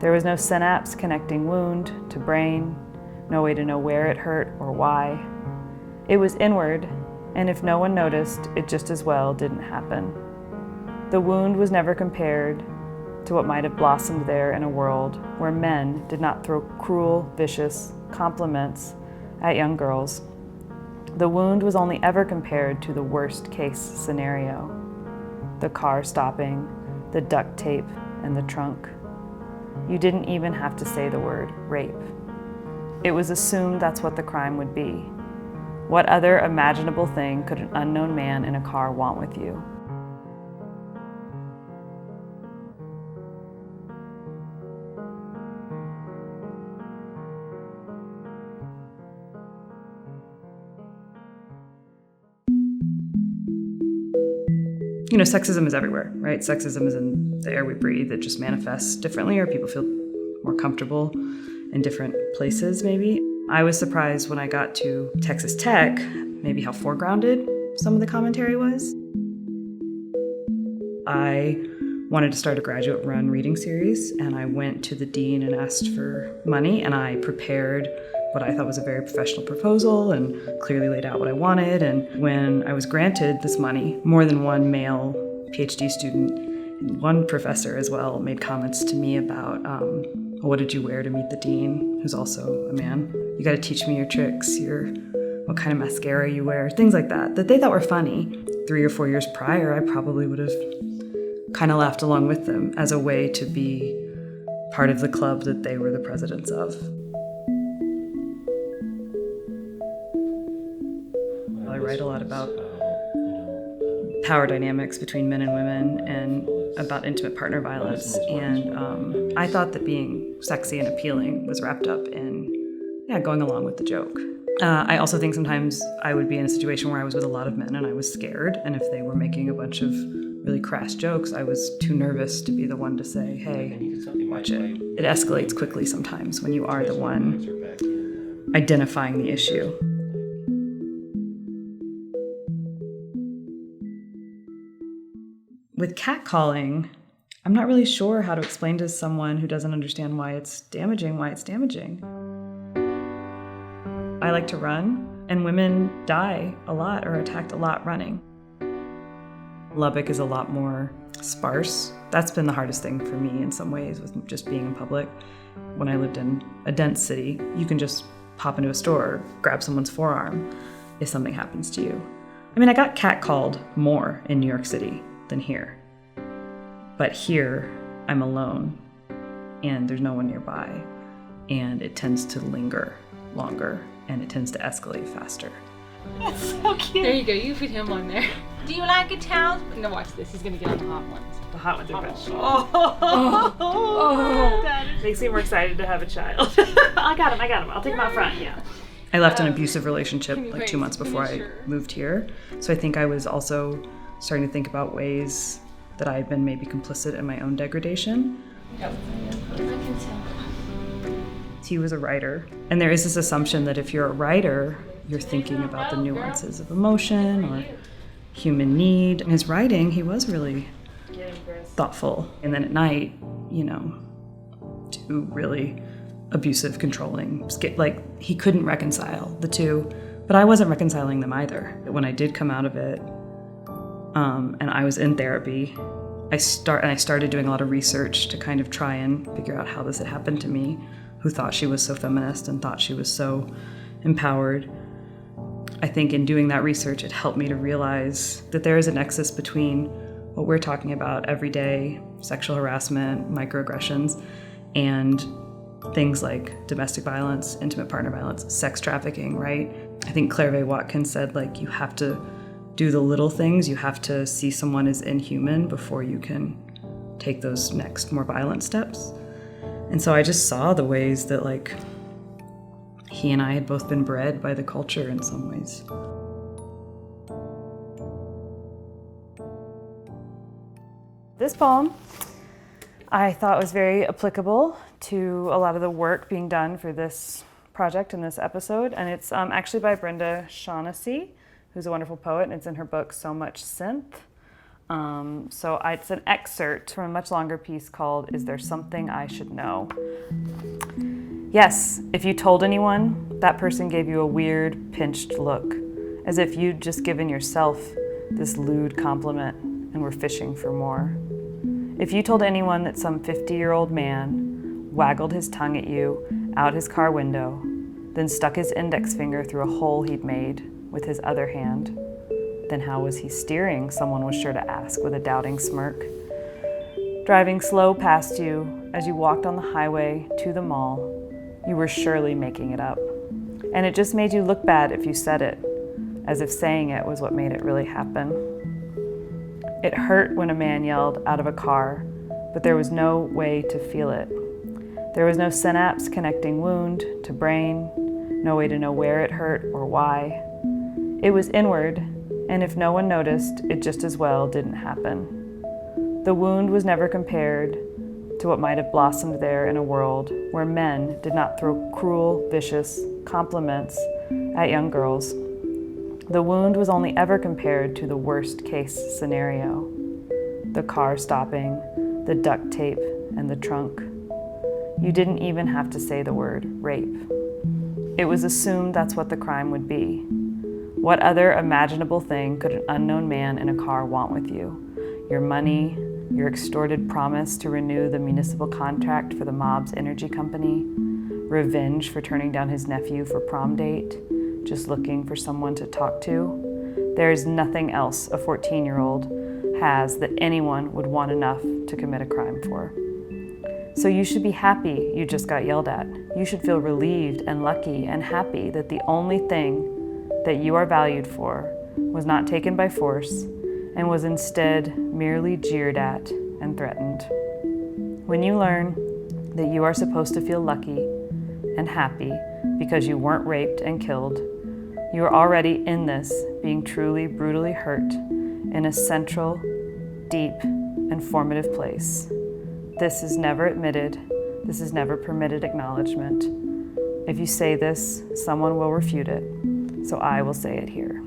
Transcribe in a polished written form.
There was no synapse connecting wound to brain, no way to know where it hurt or why. It was inward, and if no one noticed, it just as well didn't happen. The wound was never compared to what might have blossomed there in a world where men did not throw cruel, vicious compliments at young girls. The wound was only ever compared to the worst-case scenario: the car stopping, the duct tape, and the trunk. You didn't even have to say the word rape. It was assumed that's what the crime would be. What other imaginable thing could an unknown man in a car want with you? You know, sexism is everywhere, right? Sexism is in the air we breathe. It just manifests differently, or people feel more comfortable in different places, maybe. I was surprised when I got to Texas Tech, maybe how foregrounded some of the commentary was. I wanted to start a graduate-run reading series, and I went to the dean and asked for money, and I prepared what I thought was a very professional proposal and clearly laid out what I wanted. And when I was granted this money, more than one male PhD student and one professor as well made comments to me about, what did you wear to meet the dean, who's also a man? You got to teach me your tricks, what kind of mascara you wear, things like that they thought were funny. 3 or 4 years prior, I probably would have kind of laughed along with them as a way to be part of the club that they were the presidents of. I write a lot about power dynamics between men and women and about intimate partner violence. And I thought that being sexy and appealing was wrapped up in going along with the joke. I also think sometimes I would be in a situation where I was with a lot of men and I was scared. And if they were making a bunch of really crass jokes, I was too nervous to be the one to say, hey, watch it. It escalates quickly sometimes when you are the one identifying the issue. With catcalling, I'm not really sure how to explain to someone who doesn't understand why it's damaging. I like to run, and women die a lot or are attacked a lot running. Lubbock is a lot more sparse. That's been the hardest thing for me in some ways with just being in public. When I lived in a dense city, you can just pop into a store, grab someone's forearm if something happens to you. I mean, I got catcalled more in New York City than here. But here, I'm alone, and there's no one nearby, and it tends to linger longer, and it tends to escalate faster. That's so cute. There you go, you put him on there. Do you like a towel? No, watch this, he's gonna get on the hot ones. The hot ones are good. Oh. Makes me more excited to have a child. I got him. I'll take him out front, yeah. I left an abusive relationship like 2 months before I moved here, so I think I was also starting to think about ways that I had been maybe complicit in my own degradation. Yep. I can tell. He was a writer, and there is this assumption that if you're a writer, you're thinking about the nuances of emotion or human need. In his writing, he was really thoughtful. And then at night, two really abusive, controlling, like he couldn't reconcile the two, but I wasn't reconciling them either. When I did come out of it, and I was in therapy, I started doing a lot of research to kind of try and figure out how this had happened to me, who thought she was so feminist and thought she was so empowered. I think in doing that research, it helped me to realize that there is a nexus between what we're talking about every day, sexual harassment, microaggressions, and things like domestic violence, intimate partner violence, sex trafficking, right? I think Claire Vaye Watkins said, you have to do the little things. You have to see someone as inhuman before you can take those next, more violent steps. And so I just saw the ways that, he and I had both been bred by the culture in some ways. This poem I thought was very applicable to a lot of the work being done for this project in this episode, and it's actually by Brenda Shaughnessy, who's a wonderful poet, and it's in her book So Much Synth. It's an excerpt from a much longer piece called "Is There Something I Should Know?" Yes, if you told anyone, that person gave you a weird, pinched look, as if you'd just given yourself this lewd compliment and were fishing for more. If you told anyone that some 50-year-old man waggled his tongue at you out his car window, then stuck his index finger through a hole he'd made with his other hand, then how was he steering, someone was sure to ask with a doubting smirk. Driving slow past you as you walked on the highway to the mall, you were surely making it up. And it just made you look bad if you said it, as if saying it was what made it really happen. It hurt when a man yelled out of a car, but there was no way to feel it. There was no synapse connecting wound to brain, no way to know where it hurt or why. It was inward, and if no one noticed, it just as well didn't happen. The wound was never compared to what might have blossomed there in a world where men did not throw cruel, vicious compliments at young girls. The wound was only ever compared to the worst case scenario: the car stopping, the duct tape, and the trunk. You didn't even have to say the word rape. It was assumed that's what the crime would be. What other imaginable thing could an unknown man in a car want with you? Your money, your extorted promise to renew the municipal contract for the mob's energy company, revenge for turning down his nephew for prom date, just looking for someone to talk to. There is nothing else a 14-year-old has that anyone would want enough to commit a crime for. So you should be happy you just got yelled at. You should feel relieved and lucky and happy that the only thing that you are valued for was not taken by force and was instead merely jeered at and threatened. When you learn that you are supposed to feel lucky and happy because you weren't raped and killed, you are already in this being truly brutally hurt in a central, deep, and formative place. This is never admitted. This is never permitted acknowledgement. If you say this, someone will refute it, so I will say it here.